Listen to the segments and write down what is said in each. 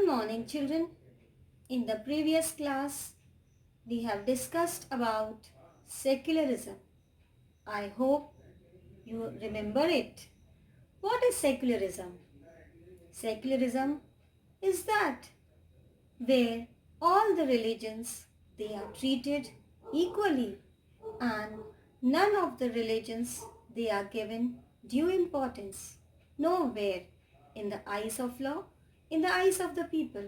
morning, children. In the previous class, we have discussed about secularism. I hope you remember it. What is secularism? Secularism is that where all the religions they are treated equally and none of the religions they are given due importance. Nowhere in the eyes of law, in the eyes of the people,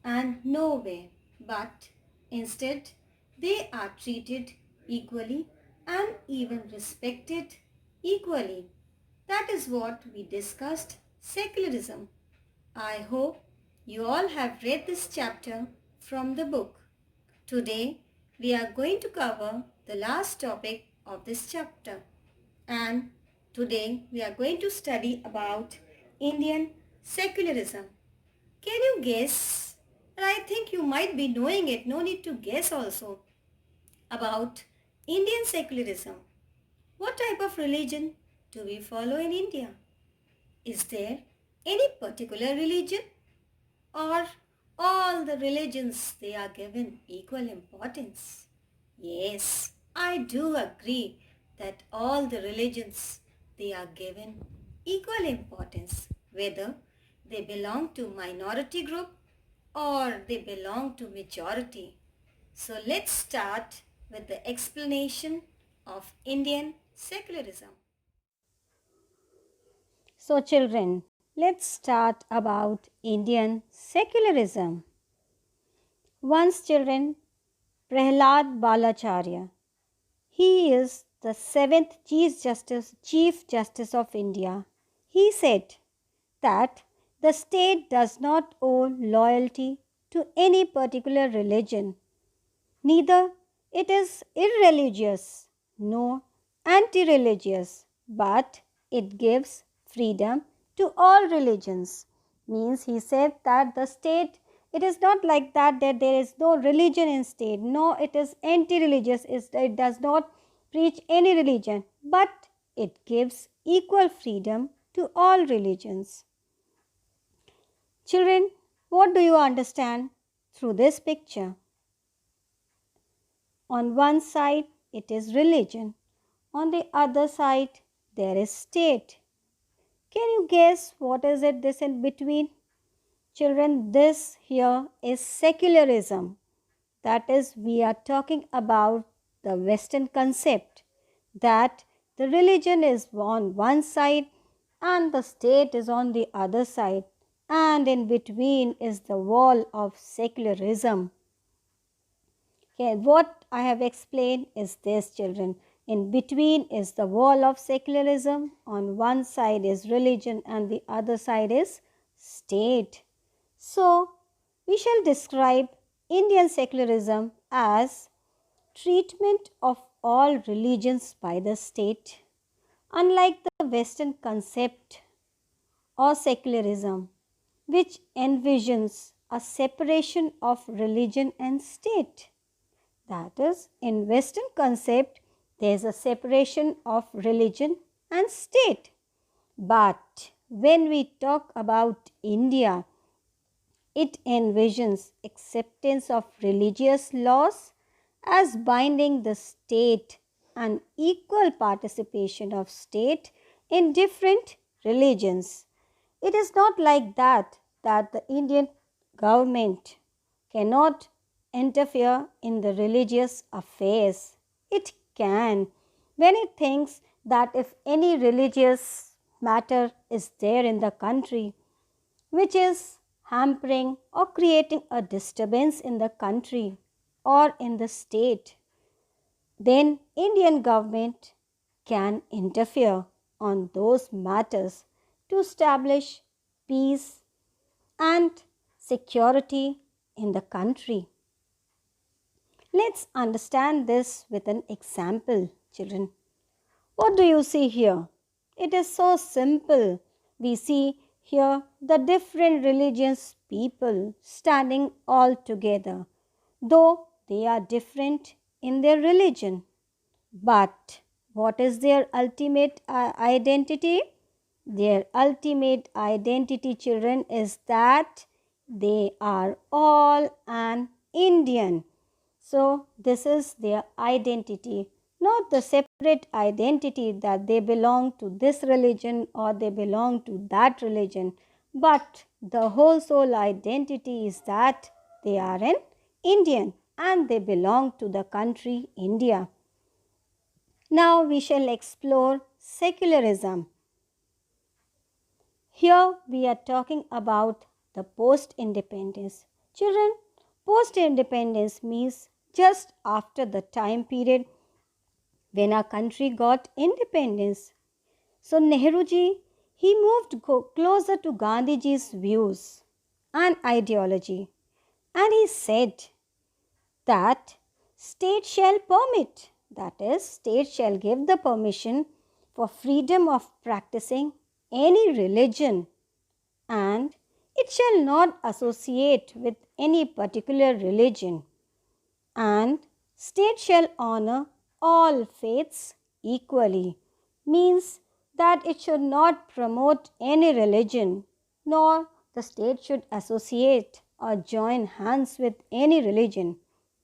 and nowhere but instead they are treated equally and even respected equally. That is what we discussed secularism. I hope you all have read this chapter from the book. Today we are going to cover the last topic of this chapter, and today we are going to study about Indian secularism. Can you guess? And I think you might be knowing it, no need to guess also, about Indian secularism. What type of religion do we follow in India? Is there any particular religion, or all the religions they are given equal importance? Yes, I do agree that all the religions they are given equal importance, whether they belong to minority group or they belong to majority. So let's start with the explanation of Indian secularism. So children, let's start about Indian secularism. Once children, Prahlad Balacharya, he is the seventh Chief Justice of India. He said that the state does not owe loyalty to any particular religion. Neither it is irreligious nor anti-religious, but it gives freedom to all religions. Means he said that the state, it is not like that there is no religion in state. No, it is anti-religious. It does not preach any religion, but it gives equal freedom to all religions. Children, what do you understand through this picture? On one side, it is religion. On the other side, there is state. Can you guess what is it this in between? Children, this here is secularism. That is, we are talking about the Western concept that the religion is on one side and the state is on the other side, and in between is the wall of secularism. Okay, what I have explained is this, children. In between is the wall of secularism. On one side is religion and the other side is state. So, we shall describe Indian secularism as treatment of all religions by the state. Unlike the Western concept or secularism, which envisions a separation of religion and state. That is, in Western concept, there is a separation of religion and state. But when we talk about India, it envisions acceptance of religious laws as binding the state and equal participation of state in different religions. It is not like that the Indian government cannot interfere in the religious affairs. It can when it thinks that if any religious matter is there in the country which is hampering or creating a disturbance in the country or in the state, then Indian government can interfere on those matters to establish peace and security in the country. Let's understand this with an example, children. What do you see here? It is so simple. We see here the different religious people standing all together, though they are different in their religion. But what is their ultimate identity? Their ultimate identity, children, is that they are all an Indian. So, this is their identity, not the separate identity that they belong to this religion or they belong to that religion, but the whole soul identity is that they are an Indian and they belong to the country India. Now we shall explore secularism. Here we are talking about the post-independence. Children, post-independence means just after the time period when our country got independence. So Nehruji, he moved closer to Gandhiji's views and ideology, and he said that state shall permit, that is, state shall give the permission for freedom of practicing any religion, and it shall not associate with any particular religion, and state shall honor all faiths equally, means that it should not promote any religion, nor the state should associate or join hands with any religion,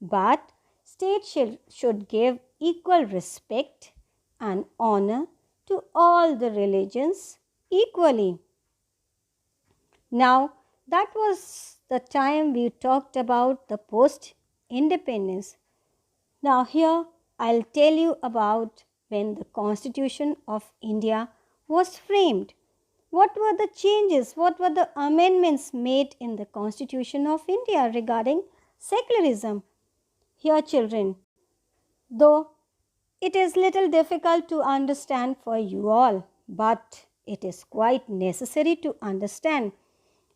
but state should give equal respect and honor to all the religions equally. Now, that was the time we talked about the post independence. Now, here I'll tell you about when the Constitution of India was framed. What were the changes? What were the amendments made in the Constitution of India regarding secularism? Here, children, though it is little difficult to understand for you all, but it is quite necessary to understand.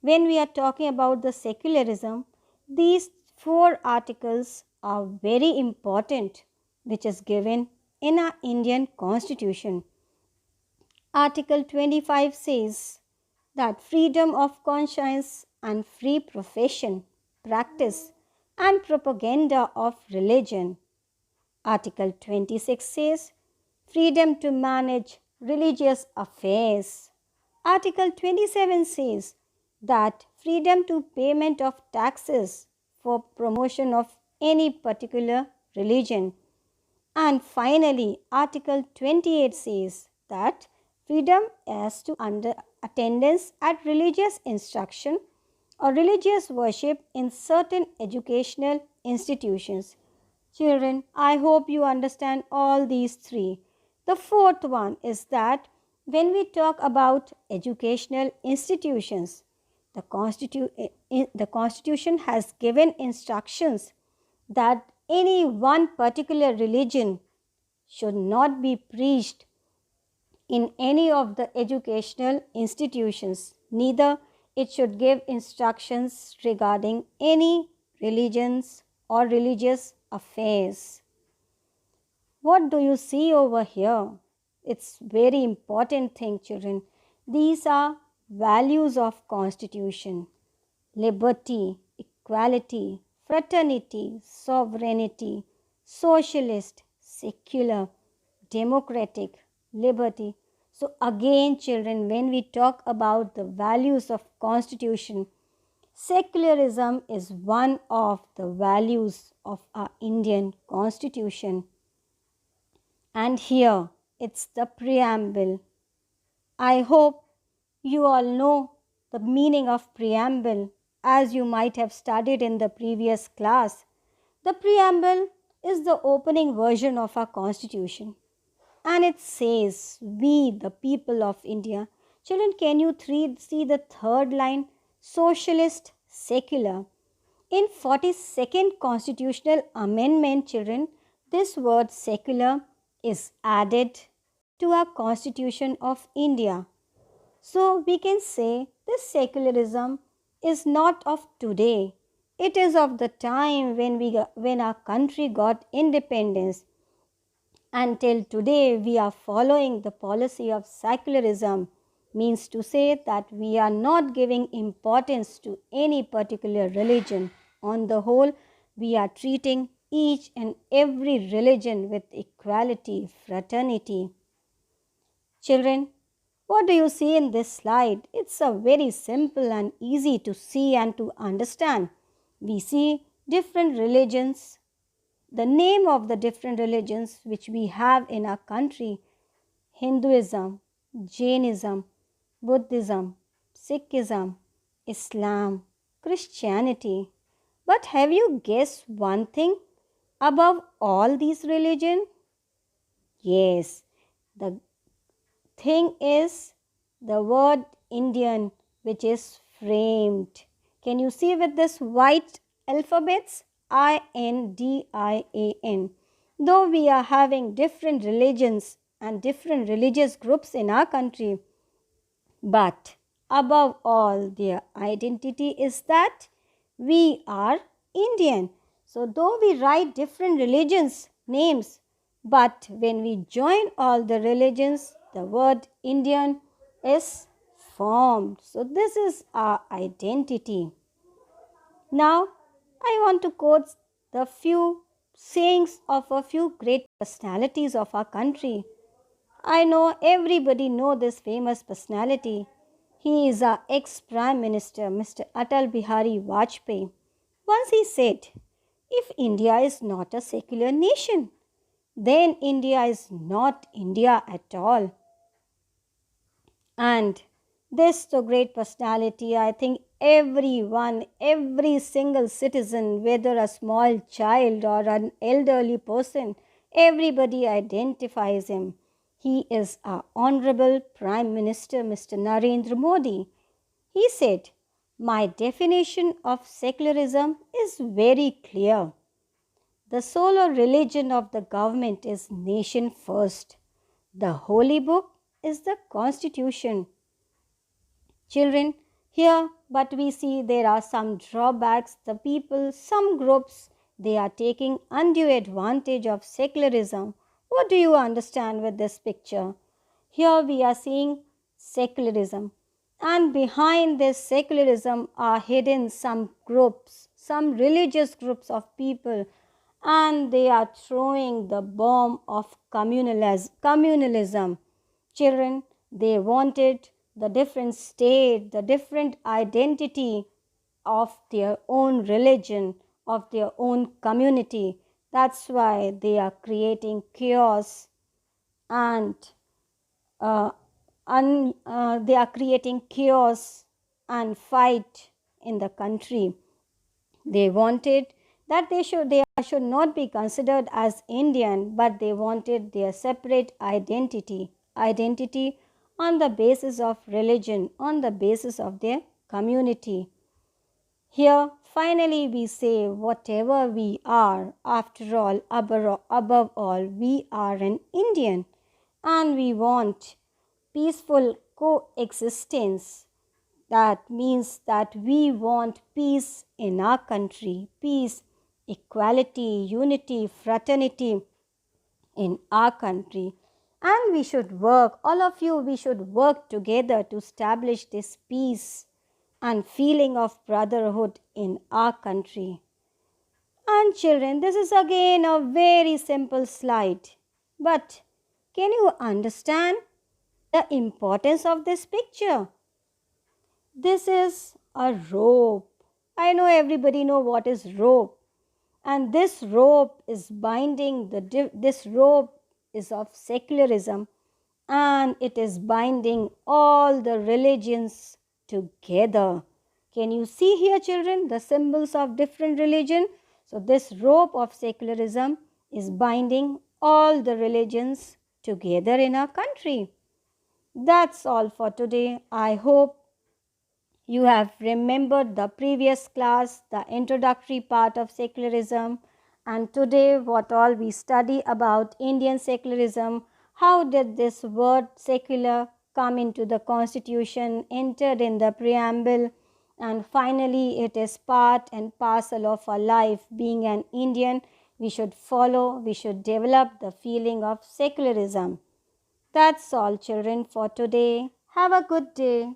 When we are talking about the secularism, these 4 articles are very important, which is given in our Indian Constitution. Article 25 says that freedom of conscience and free profession, practice and propaganda of religion. Article 26 says freedom to manage religious affairs. Article 27 says that freedom to payment of taxes for promotion of any particular religion. And finally, Article 28 says that freedom as to attendance at religious instruction or religious worship in certain educational institutions. Children, I hope you understand all these 3. The 4th one is that when we talk about educational institutions, the Constitution has given instructions that any one particular religion should not be preached in any of the educational institutions. Neither it should give instructions regarding any religions or religious affairs. What do you see over here? It's very important thing, children. These are values of Constitution: liberty, equality, fraternity, sovereignty, socialist, secular, democratic, liberty. So again, children, when we talk about the values of Constitution, secularism is one of the values of our Indian Constitution. And here it's the preamble. I hope you all know the meaning of preamble as you might have studied in the previous class. The preamble is the opening version of our Constitution, and it says, "We, the people of India." Children, can you see the 3rd line? Socialist, secular. In 42nd Constitutional Amendment, children, this word secular is added to our Constitution of India. So we can say this secularism is not of today. It is of the time when our country got independence. Until today we are following the policy of secularism, means to say that we are not giving importance to any particular religion. On the whole, we are treating each and every religion with equality, fraternity. Children, What do you see in this slide? It's a very simple and easy to see and to understand. We see different religions, the name of the different religions which we have in our country: Hinduism, Jainism, Buddhism, Sikhism, Islam, Christianity. But have you guessed one thing above all these religions? Yes, the thing is the word Indian, which is framed. Can you see with this white alphabets? INDIAN. Though we are having different religions and different religious groups in our country, but above all, their identity is that we are Indian. So, though we write different religions' names, but when we join all the religions, the word Indian is formed. So, this is our identity. Now, I want to quote the few sayings of a few great personalities of our country. I know everybody know this famous personality. He is our ex-Prime Minister, Mr. Atal Bihari Vajpayee. Once he said, if India is not a secular nation, then India is not India at all. And this the great personality, I think everyone, every single citizen, whether a small child or an elderly person, everybody identifies him. He is our Honorable Prime Minister, Mr. Narendra Modi. He said, my definition of secularism is very clear. The sole religion of the government is nation first. The holy book is the constitution. Children, here, but we see there are some drawbacks. The people, some groups, they are taking undue advantage of secularism. What do you understand with this picture? Here we are seeing secularism, and behind this secularism are hidden some groups, some religious groups of people, and they are throwing the bomb of communalism. Children, they wanted the different state, the different identity of their own religion, of their own community. That's why they are creating chaos and they are creating chaos and fight in the country. They wanted that they should not be considered as Indian, but they wanted their separate identity on the basis of religion, on the basis of their community. Here, finally, we say, whatever we are, after all, above all, we are an Indian, and we want peaceful coexistence. That means that we want peace in our country, peace, equality, unity, fraternity in our country. And we should work, all of you, we should work together to establish this peace and feeling of brotherhood in our country. And children, this is again a very simple slide. But can you understand the importance of this picture? This is a rope. I know everybody know what is rope. And this rope is binding, this rope is of secularism, and it is binding all the religions together. Can you see here, children, the symbols of different religion? So this rope of secularism is binding all the religions together in our country. That's all for today. I hope you have remembered the previous class, the introductory part of secularism, and today what all we study about Indian secularism. How did this word secular come into the constitution, entered in the preamble, and finally it is part and parcel of our life. Being an Indian, we should follow, we should develop the feeling of secularism. That's all, children, for today. Have a good day.